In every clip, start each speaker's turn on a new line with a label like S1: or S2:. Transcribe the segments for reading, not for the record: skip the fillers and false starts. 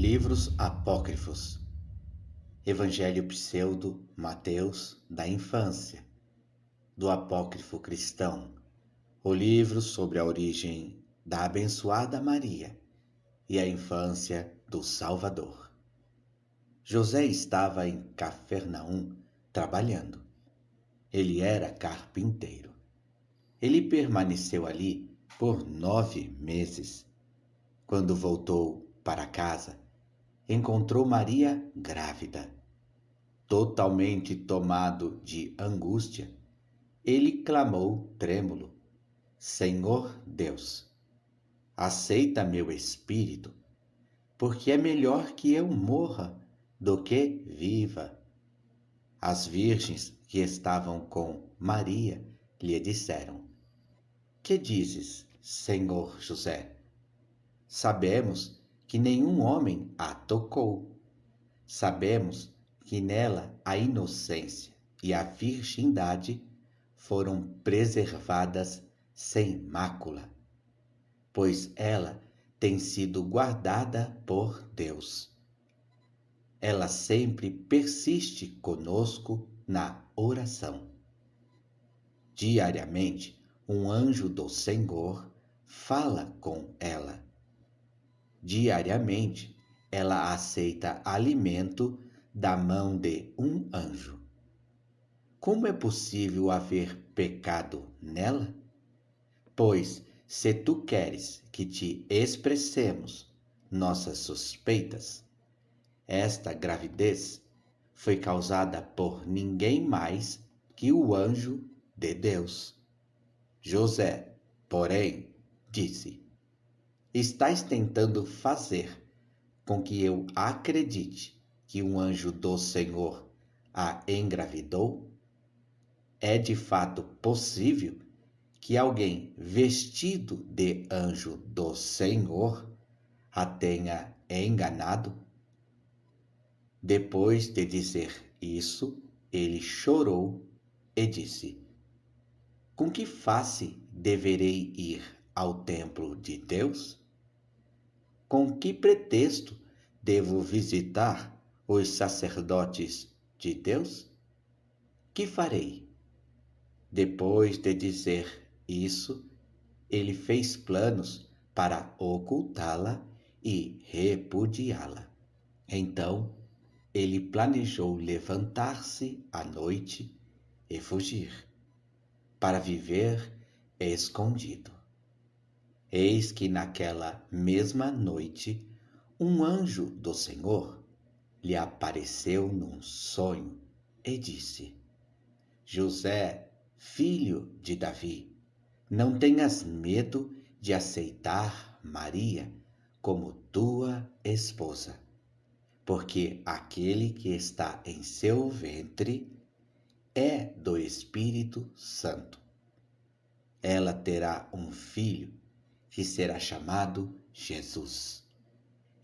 S1: Livros apócrifos. Evangelho pseudo Mateus da infância, do apócrifo cristão, o livro sobre a origem da abençoada Maria e a infância do Salvador. José estava em Cafarnaum trabalhando. Ele era carpinteiro. Ele permaneceu ali por 9 meses. Quando voltou para casa, encontrou Maria grávida. Totalmente tomado de angústia, ele clamou trêmulo: Senhor Deus, aceita meu espírito, porque é melhor que eu morra do que viva. As virgens que estavam com Maria lhe disseram: Que dizes, Senhor José? Sabemos que nenhum homem a tocou. Sabemos que nela a inocência e a virgindade foram preservadas sem mácula, pois ela tem sido guardada por Deus. Ela sempre persiste conosco na oração. Diariamente, um anjo do Senhor fala com ela. Diariamente, ela aceita alimento da mão de um anjo. Como é possível haver pecado nela? Pois, se tu queres que te expressemos nossas suspeitas, esta gravidez foi causada por ninguém mais que o anjo de Deus. José, porém, disse: Estás tentando fazer com que eu acredite que um anjo do Senhor a engravidou? É de fato possível que alguém vestido de anjo do Senhor a tenha enganado? Depois de dizer isso, ele chorou e disse: Com que face deverei ir ao templo de Deus? Com que pretexto devo visitar os sacerdotes de Deus? Que farei? Depois de dizer isso, ele fez planos para ocultá-la e repudiá-la. Então, ele planejou levantar-se à noite e fugir, para viver escondido. Eis que naquela mesma noite, um anjo do Senhor lhe apareceu num sonho e disse: José, filho de Davi, não tenhas medo de aceitar Maria como tua esposa, porque aquele que está em seu ventre é do Espírito Santo. Ela terá um filho que será chamado Jesus.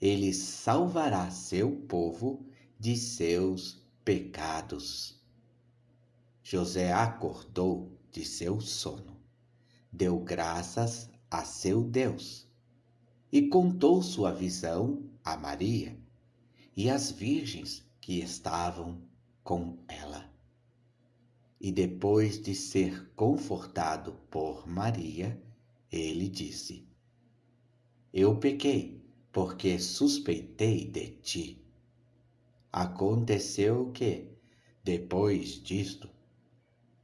S1: Ele salvará seu povo de seus pecados. José acordou de seu sono, deu graças a seu Deus e contou sua visão a Maria e às virgens que estavam com ela. E depois de ser confortado por Maria, ele disse: Eu pequei, porque suspeitei de ti. Aconteceu que, depois disto,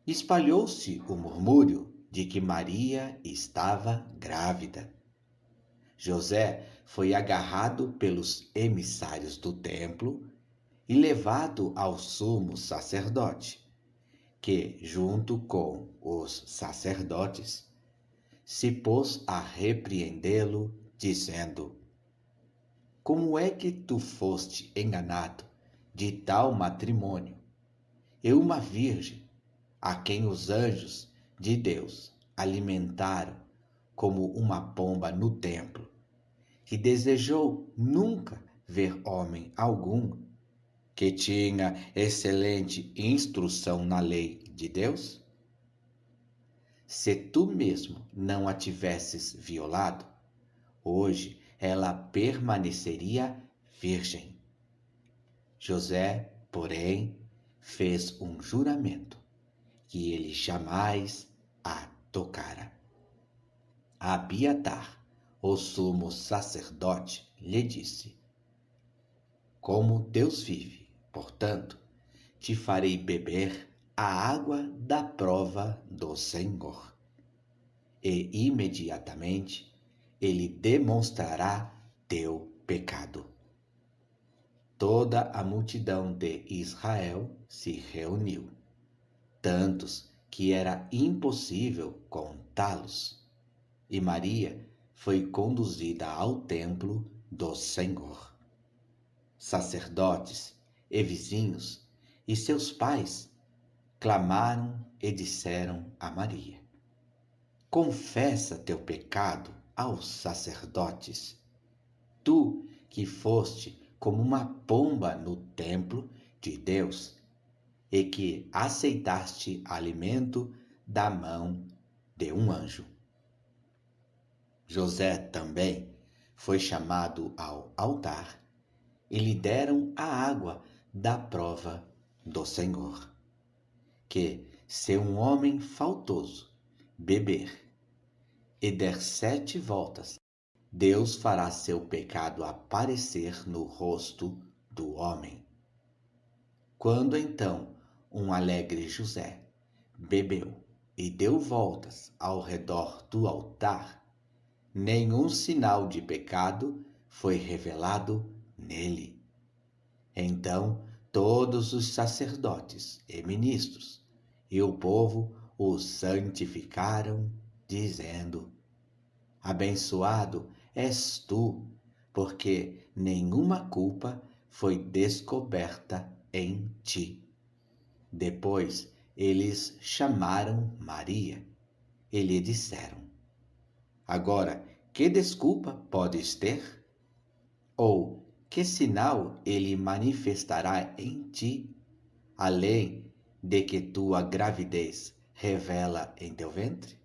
S1: espalhou-se o murmúrio de que Maria estava grávida. José foi agarrado pelos emissários do templo e levado ao sumo sacerdote, que, junto com os sacerdotes, se pôs a repreendê-lo, dizendo: Como é que tu foste enganado de tal matrimônio, e uma virgem, a quem os anjos de Deus alimentaram como uma pomba no templo, que desejou nunca ver homem algum, que tinha excelente instrução na lei de Deus? Se tu mesmo não a tivesses violado, hoje ela permaneceria virgem. José, porém, fez um juramento que ele jamais a tocara. Abiatar, o sumo sacerdote, lhe disse: Como Deus vive, portanto, te farei beber a água da prova do Senhor. E imediatamente ele demonstrará teu pecado. Toda a multidão de Israel se reuniu, tantos que era impossível contá-los. E Maria foi conduzida ao templo do Senhor. Sacerdotes e vizinhos e seus pais clamaram e disseram a Maria: Confessa teu pecado aos sacerdotes. Tu que foste como uma pomba no templo de Deus e que aceitaste alimento da mão de um anjo. José também foi chamado ao altar e lhe deram a água da prova do Senhor. Que, se um homem faltoso beber e der 7 voltas, Deus fará seu pecado aparecer no rosto do homem. Quando então um alegre José bebeu e deu voltas ao redor do altar, nenhum sinal de pecado foi revelado nele. Então todos os sacerdotes e ministros e o povo o santificaram, dizendo: Abençoado és tu, porque nenhuma culpa foi descoberta em ti. Depois eles chamaram Maria e lhe disseram: Agora, que desculpa podes ter? Ou que sinal ele manifestará em ti, além de que tua gravidez revela em teu ventre?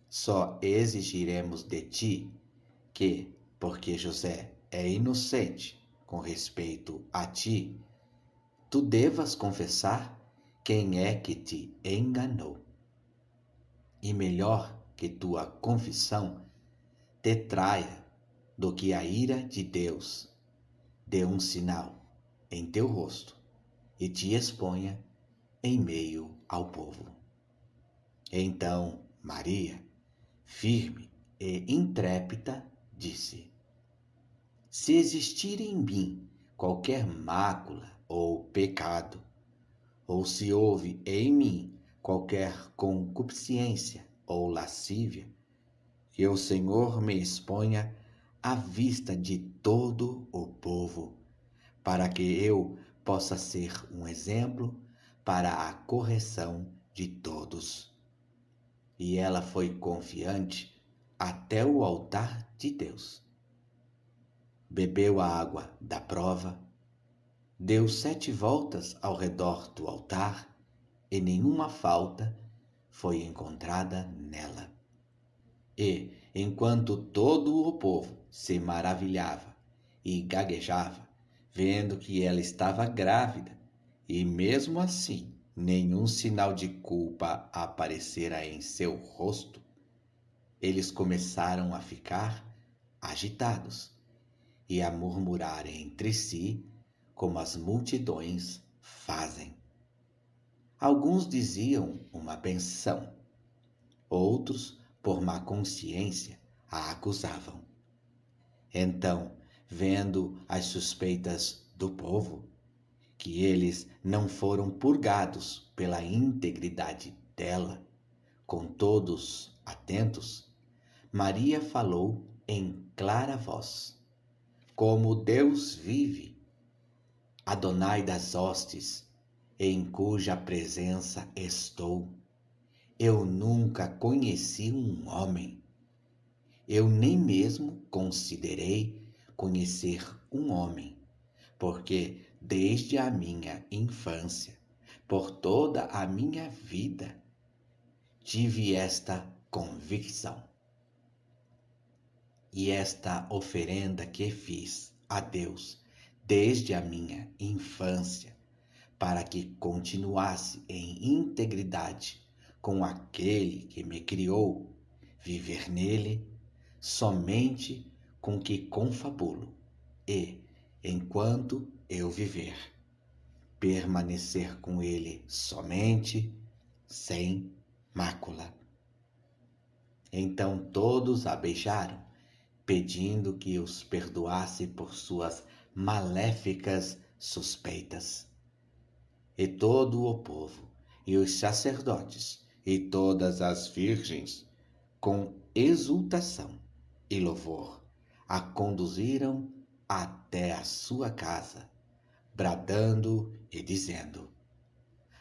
S1: Só exigiremos de ti que, porque José é inocente com respeito a ti, tu devas confessar quem é que te enganou. E melhor que tua confissão te traia do que a ira de Deus dê um sinal em teu rosto e te exponha em meio ao povo. Então Maria, firme e intrépida, disse: Se existir em mim qualquer mácula ou pecado, ou se houve em mim qualquer concupiscência ou lascívia, que o Senhor me exponha à vista de todo o povo, para que eu possa ser um exemplo para a correção de todos. E ela foi confiante até o altar de Deus. Bebeu a água da prova, deu 7 voltas ao redor do altar e nenhuma falta foi encontrada nela. E, enquanto todo o povo se maravilhava e gaguejava, vendo que ela estava grávida, e mesmo assim nenhum sinal de culpa aparecera em seu rosto, eles começaram a ficar agitados e a murmurar entre si, como as multidões fazem. Alguns diziam uma benção, outros, por má consciência, a acusavam. Então, vendo as suspeitas do povo, que eles não foram purgados pela integridade dela, com todos atentos, Maria falou em clara voz: Como Deus vive, Adonai das hostes, em cuja presença estou, eu nunca conheci um homem. Eu nem mesmo considerei conhecer um homem, porque desde a minha infância, por toda a minha vida, tive esta convicção. E esta oferenda que fiz a Deus desde a minha infância, para que continuasse em integridade com aquele que me criou, viver nele somente com que confabulo e, enquanto eu viver, permanecer com ele somente, sem mácula. Então todos a beijaram, pedindo que os perdoasse por suas maléficas suspeitas. E todo o povo, e os sacerdotes, e todas as virgens, com exultação e louvor, a conduziram até a sua casa, bradando e dizendo: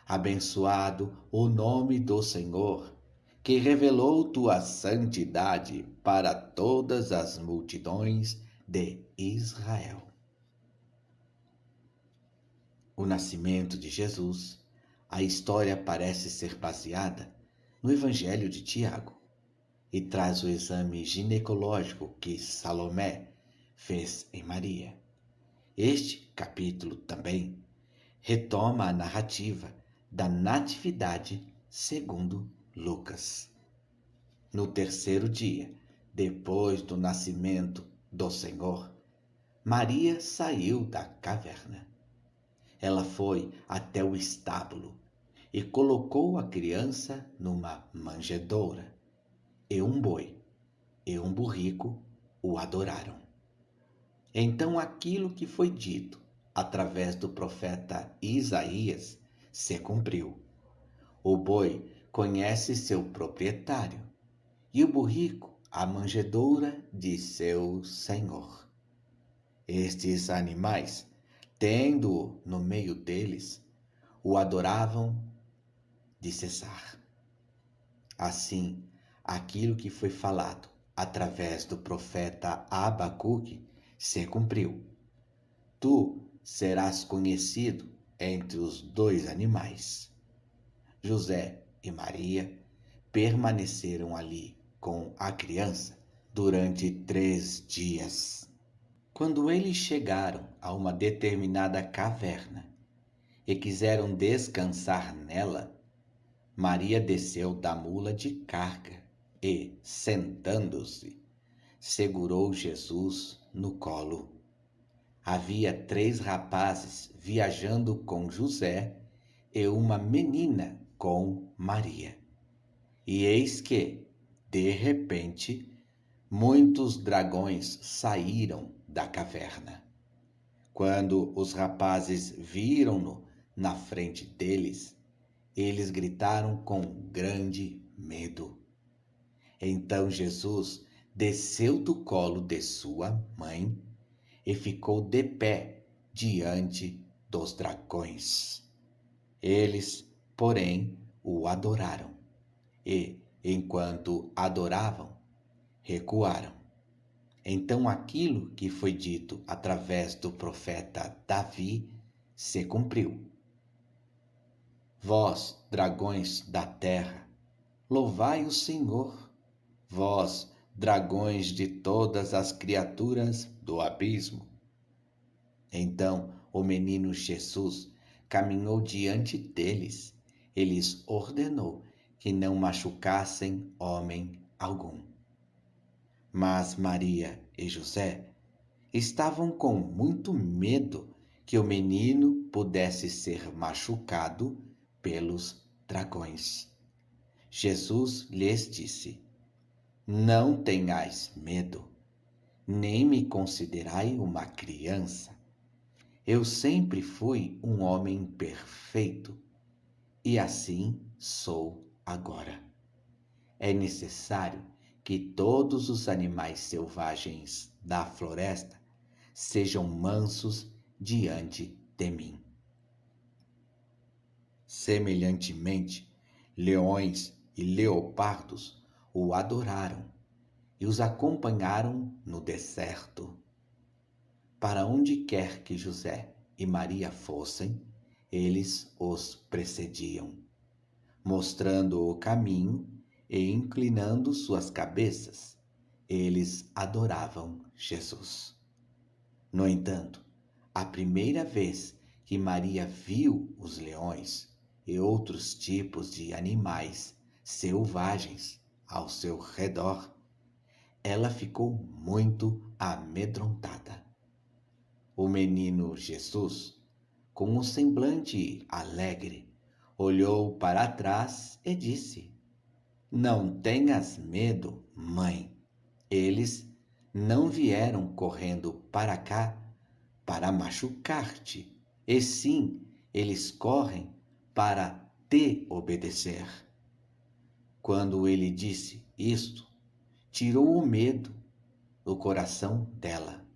S1: Abençoado o nome do Senhor, que revelou tua santidade para todas as multidões de Israel. O nascimento de Jesus, a história parece ser baseada no Evangelho de Tiago e traz o exame ginecológico que Salomé fez em Maria. Este capítulo também retoma a narrativa da Natividade segundo Lucas. No terceiro dia, depois do nascimento do Senhor, Maria saiu da caverna. Ela foi até o estábulo e colocou a criança numa manjedoura, e um boi e um burrico o adoraram. Então aquilo que foi dito através do profeta Isaías se cumpriu. O boi conhece seu proprietário e o burrico a manjedoura de seu senhor. Estes animais, tendo-o no meio deles, o adoravam de cessar. Assim, aquilo que foi falado através do profeta Abacuque se cumpriu. Tu serás conhecido entre os dois animais. José e Maria permaneceram ali com a criança durante 3 dias. Quando eles chegaram a uma determinada caverna e quiseram descansar nela, Maria desceu da mula de carga e, sentando-se, segurou Jesus no colo. Havia 3 rapazes viajando com José e uma menina com Maria. E eis que, de repente, muitos dragões saíram da caverna. Quando os rapazes viram-no na frente deles, eles gritaram com grande medo. Então Jesus desceu do colo de sua mãe e ficou de pé diante dos dragões. Eles, porém, o adoraram e, enquanto adoravam, recuaram. Então aquilo que foi dito através do profeta Davi se cumpriu. Vós, dragões da terra, louvai o Senhor. Vós, dragões de todas as criaturas do abismo. Então o menino Jesus caminhou diante deles e lhes ordenou que não machucassem homem algum. Mas Maria e José estavam com muito medo que o menino pudesse ser machucado pelos dragões. Jesus lhes disse: Não tenhais medo, nem me considerai uma criança. Eu sempre fui um homem perfeito e assim sou agora. É necessário que todos os animais selvagens da floresta sejam mansos diante de mim. Semelhantemente, leões e leopardos o adoraram e os acompanharam no deserto. Para onde quer que José e Maria fossem, eles os precediam, mostrando o caminho e inclinando suas cabeças. Eles adoravam Jesus. No entanto, a primeira vez que Maria viu os leões e outros tipos de animais selvagens ao seu redor, ela ficou muito amedrontada. O menino Jesus, com um semblante alegre, olhou para trás e disse: Não tenhas medo, mãe. Eles não vieram correndo para cá para machucar-te, e sim, eles correm para te obedecer. Quando ele disse isto, tirou o medo do coração dela.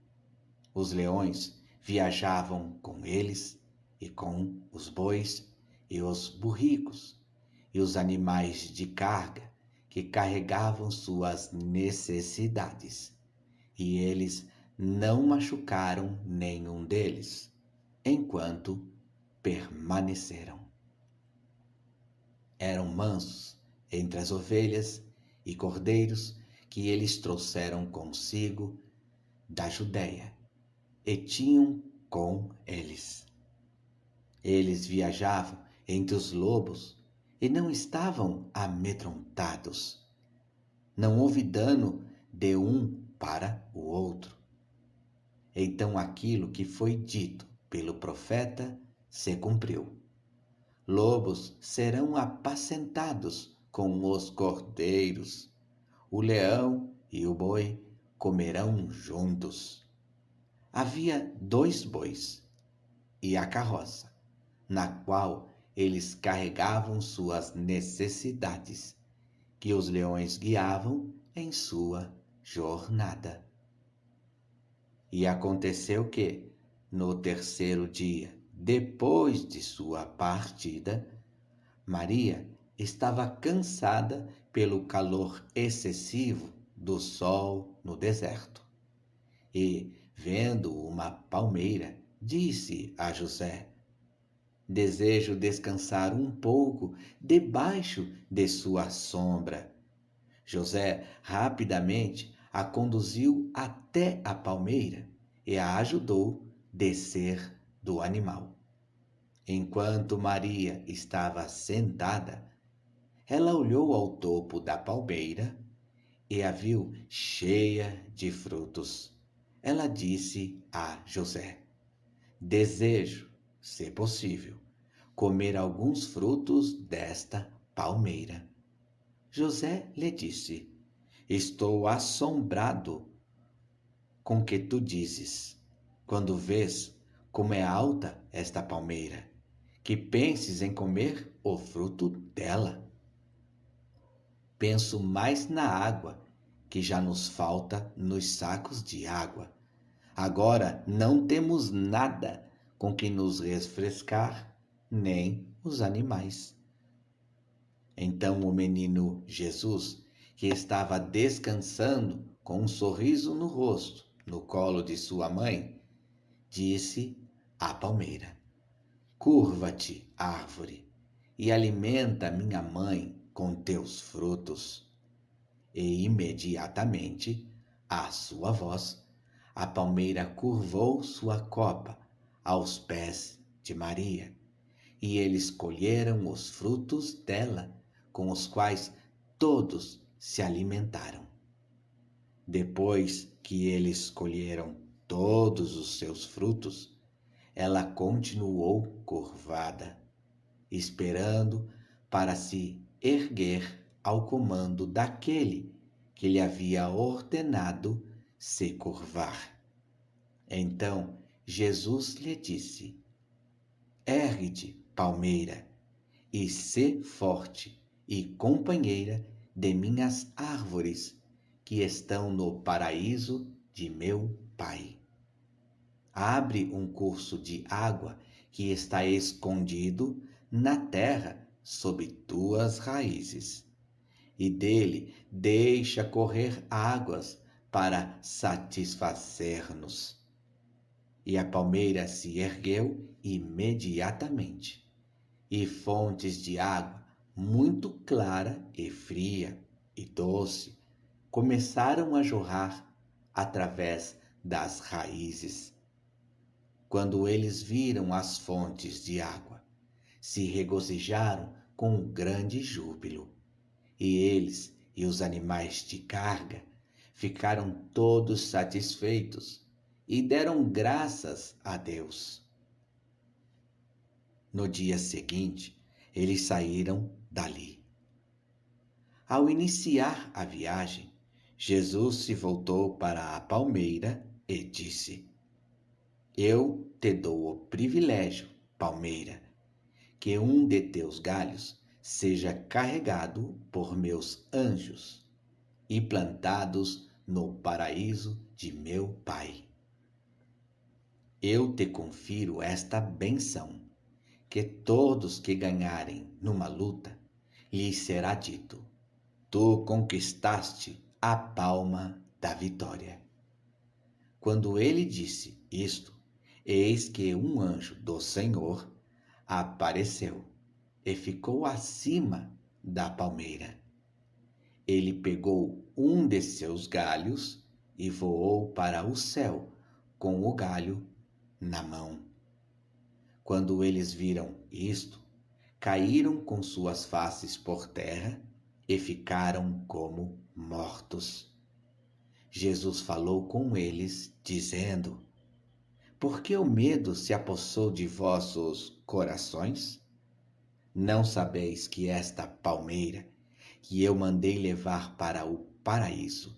S1: Os leões viajavam com eles e com os bois e os burricos e os animais de carga que carregavam suas necessidades, e eles não machucaram nenhum deles, enquanto permaneceram. Eram mansos entre as ovelhas e cordeiros que eles trouxeram consigo da Judéia e tinham com eles. Eles viajavam entre os lobos e não estavam amedrontados. Não houve dano de um para o outro. Então aquilo que foi dito pelo profeta se cumpriu. Lobos serão apacentados com os cordeiros. O leão e o boi comerão juntos. Havia 2 bois e a carroça, na qual eles carregavam suas necessidades, que os leões guiavam em sua jornada. E aconteceu que, no terceiro dia, depois de sua partida, Maria estava cansada pelo calor excessivo do sol no deserto. E, vendo uma palmeira, disse a José: Desejo descansar um pouco debaixo de sua sombra. José rapidamente a conduziu até a palmeira e a ajudou a descer do animal. Enquanto Maria estava sentada, ela olhou ao topo da palmeira e a viu cheia de frutos. Ela disse a José: Desejo, se possível, comer alguns frutos desta palmeira. José lhe disse: Estou assombrado com que tu dizes, quando vês como é alta esta palmeira, que penses em comer o fruto dela. Penso mais na água, que já nos falta nos sacos de água. Agora não temos nada com que nos refrescar, nem os animais. Então o menino Jesus, que estava descansando com um sorriso no rosto, no colo de sua mãe, disse à palmeira: Curva-te, árvore, e alimenta minha mãe com teus frutos. E imediatamente, à sua voz, a palmeira curvou sua copa aos pés de Maria, e eles colheram os frutos dela, com os quais todos se alimentaram. Depois que eles colheram todos os seus frutos, ela continuou curvada, esperando para se erguer ao comando daquele que lhe havia ordenado se curvar. Então Jesus lhe disse: Ergue-te, palmeira, e sê forte e companheira de minhas árvores que estão no paraíso de meu Pai. Abre um curso de água que está escondido na terra sob tuas raízes, e dele deixa correr águas para satisfazer-nos. E a palmeira se ergueu imediatamente, e fontes de água muito clara e fria e doce começaram a jorrar através das raízes. Quando eles viram as fontes de água, se regozijaram com um grande júbilo. E eles e os animais de carga ficaram todos satisfeitos e deram graças a Deus. No dia seguinte, eles saíram dali. Ao iniciar a viagem, Jesus se voltou para a palmeira e disse: Eu te dou o privilégio, palmeira, que um de teus galhos seja carregado por meus anjos e plantados no paraíso de meu Pai. Eu te confiro esta bênção, que todos que ganharem numa luta, lhes será dito: tu conquistaste a palma da vitória. Quando ele disse isto, eis que um anjo do Senhor apareceu e ficou acima da palmeira. Ele pegou um de seus galhos e voou para o céu com o galho na mão. Quando eles viram isto, caíram com suas faces por terra e ficaram como mortos. Jesus falou com eles, dizendo: Por que o medo se apossou de vossos corações? Não sabeis que esta palmeira, que eu mandei levar para o paraíso,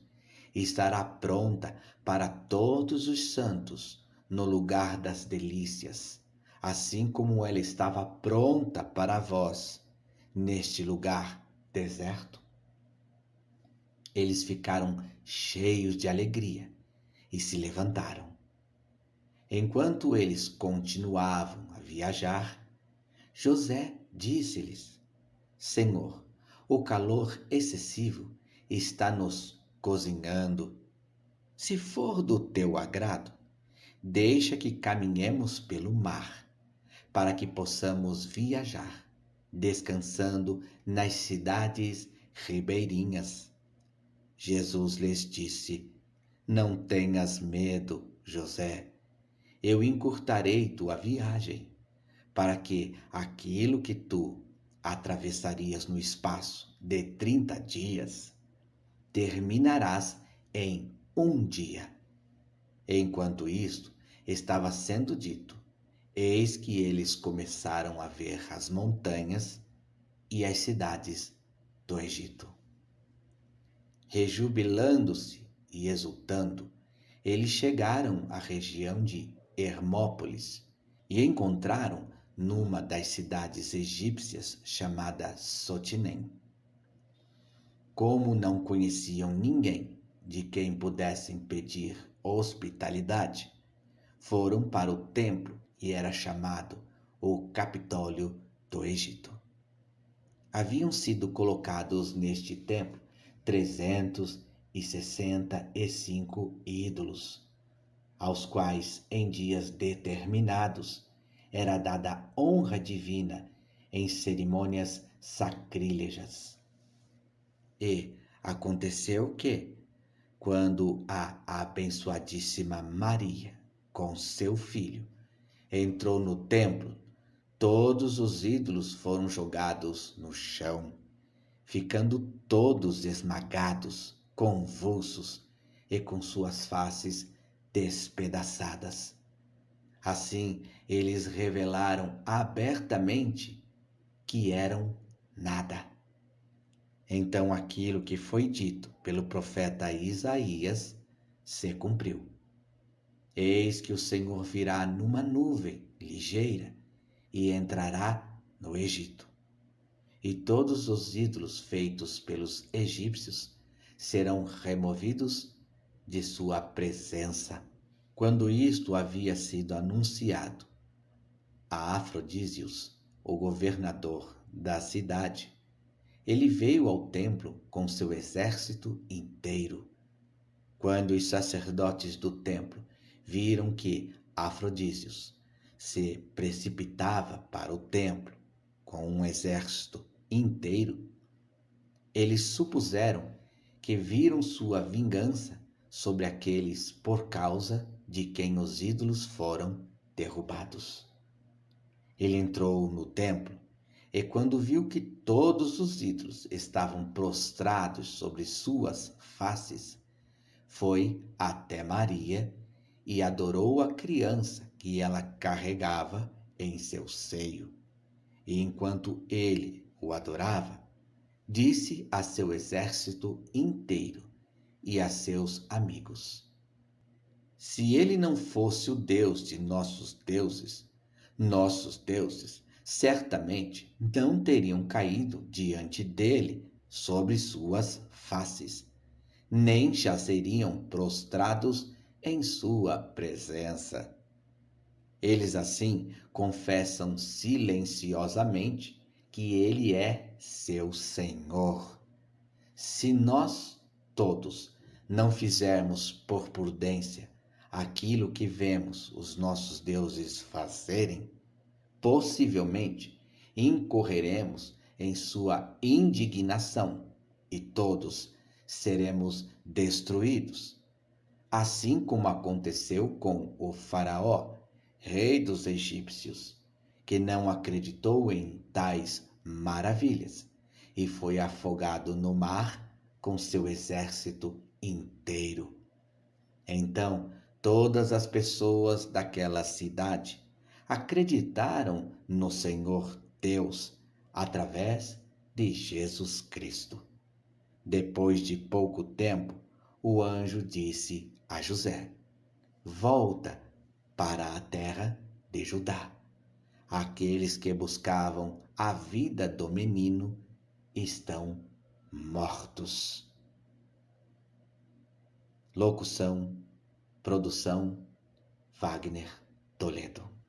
S1: estará pronta para todos os santos no lugar das delícias, assim como ela estava pronta para vós neste lugar deserto? Eles ficaram cheios de alegria e se levantaram. Enquanto eles continuavam a viajar, José disse-lhes: Senhor, o calor excessivo está nos cozinhando. Se for do teu agrado, deixa que caminhemos pelo mar, para que possamos viajar, descansando nas cidades ribeirinhas. Jesus lhes disse: Não tenhas medo, José. Eu encurtarei tua viagem, para que aquilo que tu atravessarias no espaço de 30 dias, terminarás em um dia. Enquanto isto estava sendo dito, eis que eles começaram a ver as montanhas e as cidades do Egito. Rejubilando-se e exultando, eles chegaram à região de Hermópolis e encontraram numa das cidades egípcias chamada Sotinem. Como não conheciam ninguém de quem pudessem pedir hospitalidade, foram para o templo e era chamado o Capitólio do Egito. Haviam sido colocados neste templo 365 ídolos, aos quais em dias determinados era dada honra divina em cerimônias sacrílegas. E aconteceu que, quando a abençoadíssima Maria, com seu filho, entrou no templo, todos os ídolos foram jogados no chão, ficando todos esmagados, convulsos e com suas faces despedaçadas. Assim, eles revelaram abertamente que eram nada. Então aquilo que foi dito pelo profeta Isaías se cumpriu. Eis que o Senhor virá numa nuvem ligeira e entrará no Egito. E todos os ídolos feitos pelos egípcios serão removidos de sua presença. Quando isto havia sido anunciado a Afrodísios, o governador da cidade, ele veio ao templo com seu exército inteiro. Quando os sacerdotes do templo viram que Afrodísios se precipitava para o templo com um exército inteiro, eles supuseram que viram sua vingança sobre aqueles por causa de quem os ídolos foram derrubados. Ele entrou no templo e, quando viu que todos os ídolos estavam prostrados sobre suas faces, foi até Maria e adorou a criança que ela carregava em seu seio. E enquanto ele o adorava, disse a seu exército inteiro e a seus amigos: se ele não fosse o Deus de nossos deuses certamente não teriam caído diante dele sobre suas faces, nem jazeriam prostrados em sua presença. Eles assim confessam silenciosamente que ele é seu Senhor. Se nós todos não fizermos por prudência aquilo que vemos os nossos deuses fazerem, possivelmente incorreremos em sua indignação e todos seremos destruídos, assim como aconteceu com o Faraó, rei dos egípcios, que não acreditou em tais maravilhas e foi afogado no mar com seu exército inteiro. Então, todas as pessoas daquela cidade acreditaram no Senhor Deus através de Jesus Cristo. Depois de pouco tempo, o anjo disse a José: volta para a terra de Judá. Aqueles que buscavam a vida do menino estão mortos. Locução, produção, Wagner Toledo.